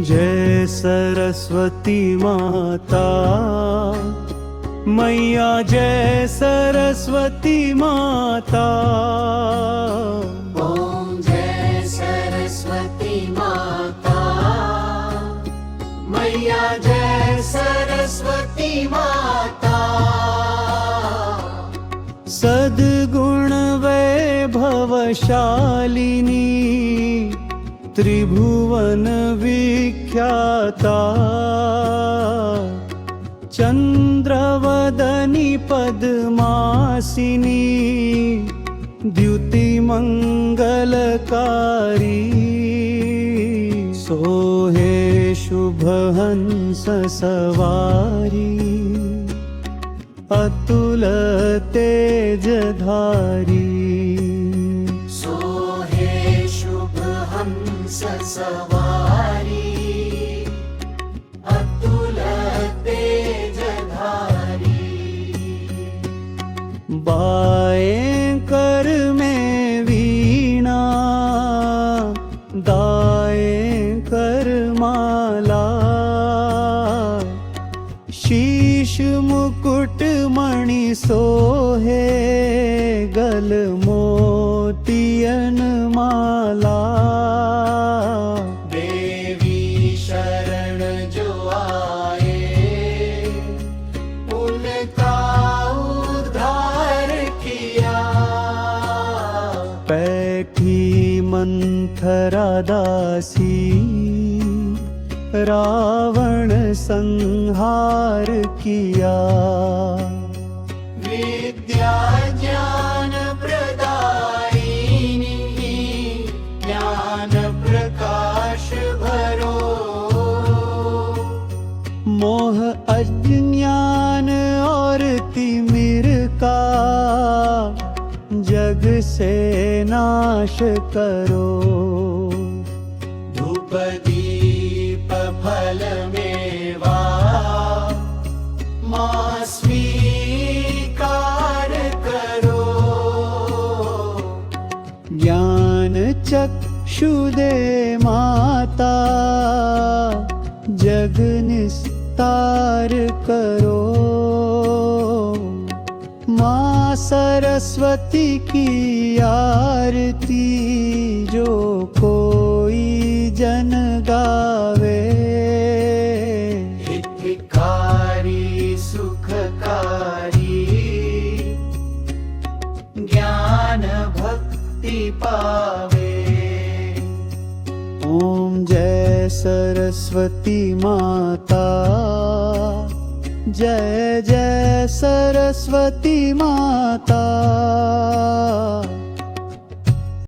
जय सरस्वती माता मैया, जय सरस्वती माता। ओम जय सरस्वती माता मैया, जय सरस्वती माता। सद्गुण वैभवशालिनी त्रिभुवन विख्याता, चंद्रवदनी पद्मासिनी द्युतिमंगलकारी। सोहे शुभ हंस सवारी, अतुल तेजधारी। सोहे शुभ हंस सवारी, अतुल तेजधारी। बाएं कर में वीणा, दाएं कर माला। शीश मुकुट मणि सोहे, गल मोतियन माला। देवी शरण जो आए, उनका उद्धार किया। पैठी मंथरा दासी, रावण संहार किया। विद्या ज्ञान प्रदायिनी, ज्ञान प्रकाश भरो। मोह अज्ञान और तिमिर का, जग से नाश करो। धूप दीप फल मेवा, मां स्वीकार करो। ज्ञान चक्षु दे माता, जग निस्तार करो। माँ सरस्वती की आरती, जो कोई जन गावे। हितकारी सुखकारी, ज्ञान भक्ति पावे। ओम जय सरस्वती माता, जय जय सरस्वती माता।